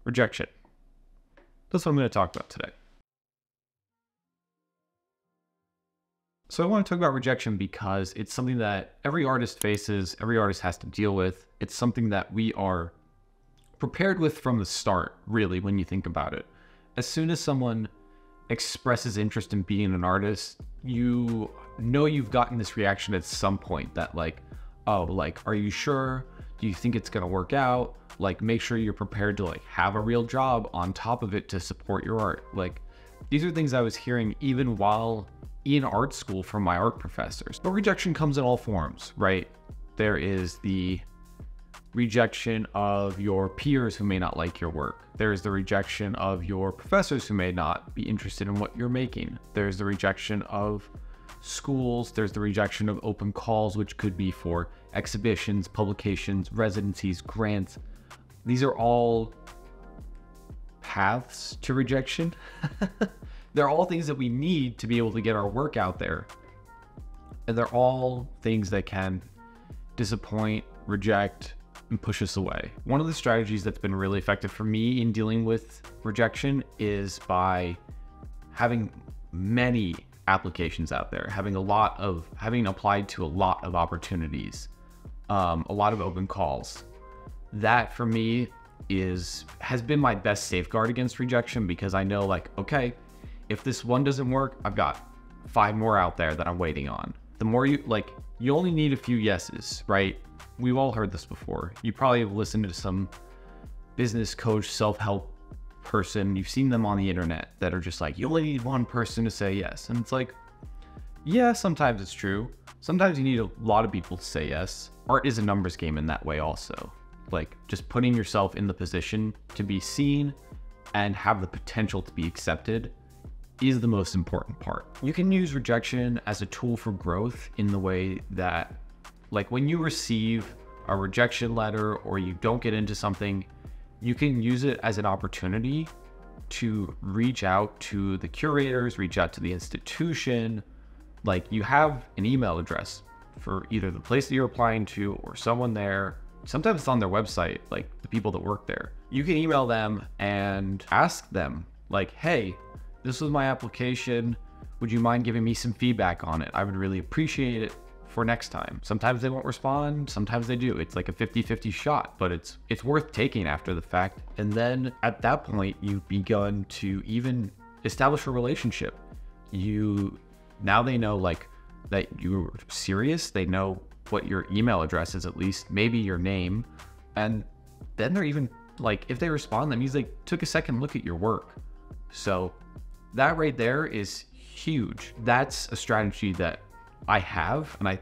Rejection. That's what I'm going to talk about today. So I want to talk about rejection because it's something that every artist faces, every artist has to deal with. It's something that we are prepared with from the start, really, when you think about it. As soon as someone expresses interest in being an artist, you know you've gotten this reaction at some point that like, oh, like, are you sure? Do you think it's going to work out? Like, make sure you're prepared to like have a real job on top of it to support your art. Like, these are things I was hearing even while in art school from my art professors. But rejection comes in all forms, right? There is the rejection of your peers who may not like your work. There's the rejection of your professors who may not be interested in what you're making. There's the rejection of schools. There's the rejection of open calls, which could be for exhibitions, publications, residencies, grants. These are all paths to rejection. They're all things that we need to be able to get our work out there. And they're all things that can disappoint, reject, and push us away. One of the strategies that's been really effective for me in dealing with rejection is by having many applications out there, having applied to a lot of opportunities, a lot of open calls. That for me has been my best safeguard against rejection, because I know like, okay, if this one doesn't work, I've got 5 more out there that I'm waiting on. The more you only need a few yeses, right? We've all heard this before. You probably have listened to some business coach, self-help person. You've seen them on the internet that are just like, you only need one person to say yes. And it's like, yeah, sometimes it's true. Sometimes you need a lot of people to say yes. Art is a numbers game in that way also. Like, just putting yourself in the position to be seen and have the potential to be accepted is the most important part. You can use rejection as a tool for growth in the way that, like, when you receive a rejection letter or you don't get into something, you can use it as an opportunity to reach out to the curators, reach out to the institution. Like, you have an email address for either the place that you're applying to or someone there. Sometimes it's on their website, like the people that work there. You can email them and ask them like, hey, this was my application. Would you mind giving me some feedback on it? I would really appreciate it for next time. Sometimes they won't respond, sometimes they do. It's like a 50-50 shot, but it's worth taking after the fact. And then at that point, you've begun to even establish a relationship. Now they know like that you're serious. They know what your email address is, at least maybe your name. And then they're even like, if they respond, that means they took a second look at your work. So that right there is huge. That's a strategy that I have, and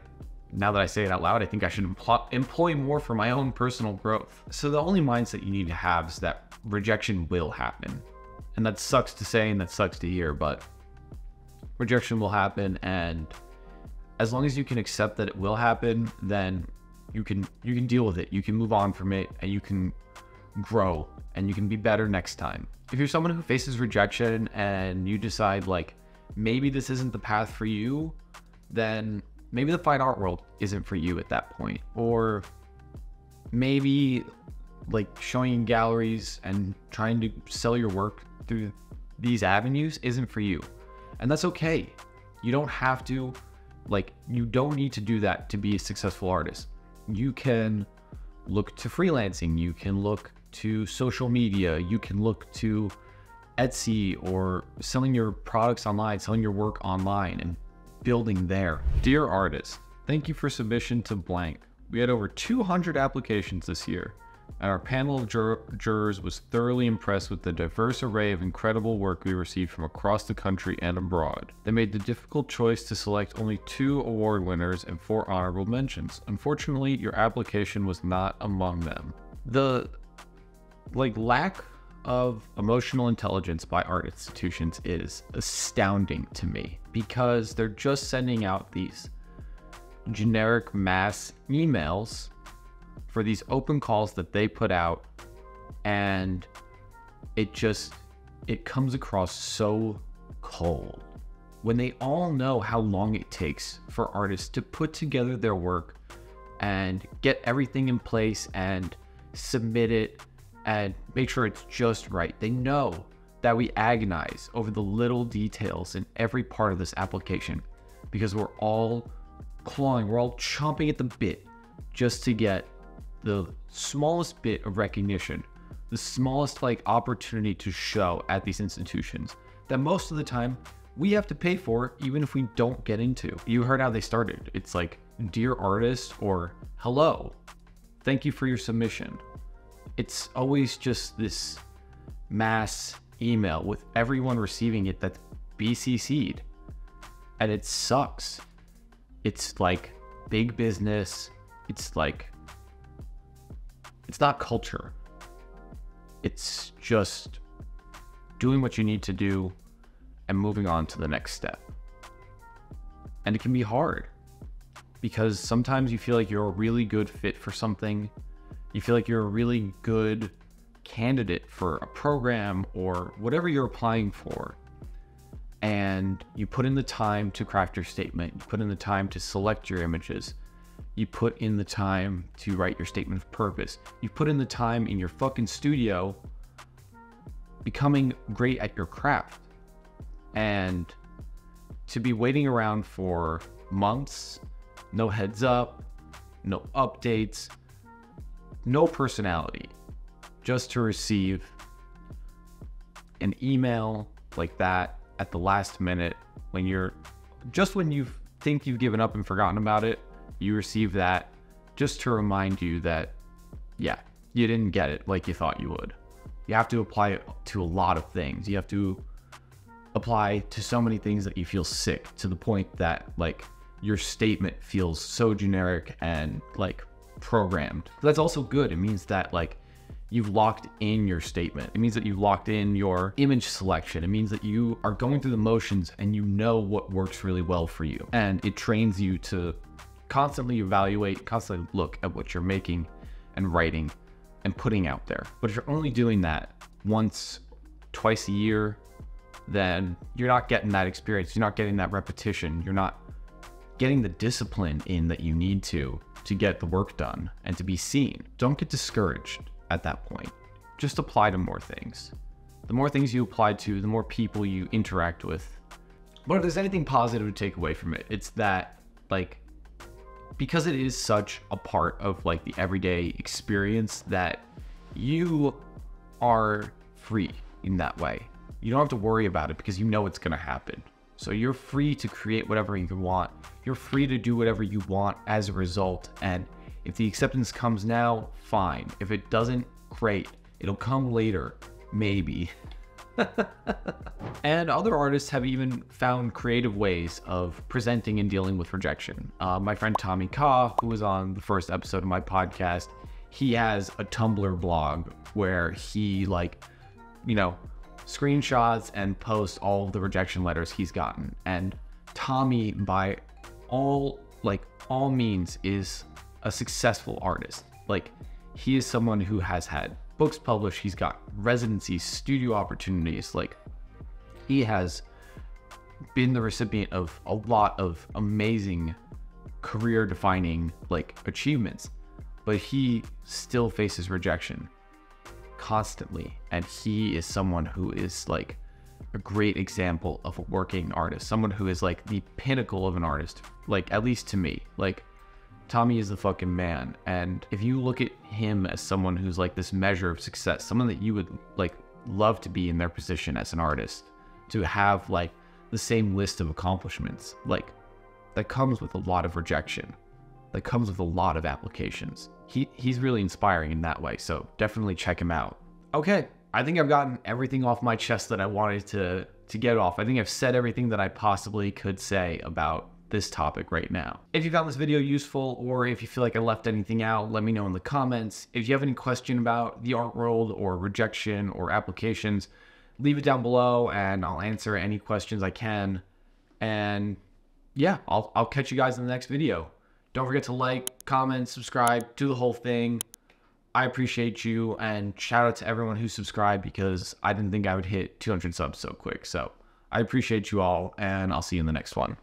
now that I say it out loud, I think I should employ more for my own personal growth. So the only mindset you need to have is that rejection will happen. And that sucks to say and that sucks to hear, but rejection will happen, and as long as you can accept that it will happen, then you can deal with it. You can move on from it, and you can grow, and you can be better next time. If you're someone who faces rejection and you decide like, maybe this isn't the path for you, then maybe the fine art world isn't for you at that point. Or maybe like showing in galleries and trying to sell your work through these avenues isn't for you. And that's okay. You don't have to, you don't need to do that to be a successful artist. You can look to freelancing. You can look to social media. You can look to Etsy or selling your products online, selling your work online and building there. Dear artist, thank you for submission to blank. We had over 200 applications this year, and our panel of jurors was thoroughly impressed with the diverse array of incredible work we received from across the country and abroad. They made the difficult choice to select only 2 award winners and 4 honorable mentions. Unfortunately, your application was not among them. The lack of emotional intelligence by art institutions is astounding to me, because they're just sending out these generic mass emails for these open calls that they put out, and it comes across so cold when they all know how long it takes for artists to put together their work and get everything in place and submit it and make sure it's just right. They know that we agonize over the little details in every part of this application because we're all clawing, we're all chomping at the bit just to get the smallest bit of recognition, the smallest like opportunity to show at these institutions that most of the time we have to pay for, even if we don't get into. You heard how they started. It's like, dear artist, or hello, thank you for your submission. It's always just this mass email with everyone receiving it that's BCC'd. And it sucks. It's like big business. It's like, it's not culture. It's just doing what you need to do and moving on to the next step. And it can be hard because sometimes you feel like you're a really good fit for something. You feel like you're a really good candidate for a program or whatever you're applying for. And you put in the time to craft your statement. You put in the time to select your images. You put in the time to write your statement of purpose. You put in the time in your fucking studio becoming great at your craft. And to be waiting around for months, no heads up, no updates, no personality, just to receive an email like that at the last minute when you think you've given up and forgotten about it, you receive that just to remind you that, yeah, you didn't get it like you thought you would. You have to apply it to a lot of things. You have to apply to so many things that you feel sick to the point that like your statement feels so generic and like programmed. But that's also good. It means that like you've locked in your statement. It means that you've locked in your image selection. It means that you are going through the motions and you know what works really well for you. And it trains you to constantly evaluate, constantly look at what you're making and writing and putting out there. But if you're only doing that once, twice a year, then you're not getting that experience. You're not getting that repetition. You're not getting the discipline in that you need to get the work done and to be seen. Don't get discouraged at that point. Just apply to more things. The more things you apply to, the more people you interact with. But if there's anything positive to take away from it, it's that like, because it is such a part of like the everyday experience that you are free in that way. You don't have to worry about it because you know it's gonna happen. So you're free to create whatever you want. You're free to do whatever you want as a result. And if the acceptance comes now, fine. If it doesn't, great. It'll come later, maybe. And other artists have even found creative ways of presenting and dealing with rejection. My friend Tommy Ka, who was on the first episode of my podcast, he has a Tumblr blog where he like, you know, screenshots and posts all of the rejection letters he's gotten. And Tommy, by all means, is a successful artist. Like, he is someone who has had books published, he's got residencies, studio opportunities. Like, he has been the recipient of a lot of amazing career defining like achievements, but he still faces rejection constantly. And he is someone who is like a great example of a working artist, someone who is like the pinnacle of an artist, like at least to me. Like, Tommy is the fucking man. And if you look at him as someone who's like this measure of success, someone that you would like love to be in their position as an artist, to have like the same list of accomplishments, like that comes with a lot of rejection, that comes with a lot of applications. He's really inspiring in that way. So definitely check him out. Okay, I think I've gotten everything off my chest that I wanted to get off. I think I've said everything that I possibly could say about this topic right now. If you found this video useful, or if you feel like I left anything out, let me know in the comments. If you have any question about the art world or rejection or applications, leave it down below and I'll answer any questions I can. And yeah, I'll catch you guys in the next video. Don't forget to like, comment, subscribe, do the whole thing. I appreciate you, and shout out to everyone who subscribed, because I didn't think I would hit 200 subs so quick. So I appreciate you all, and I'll see you in the next one.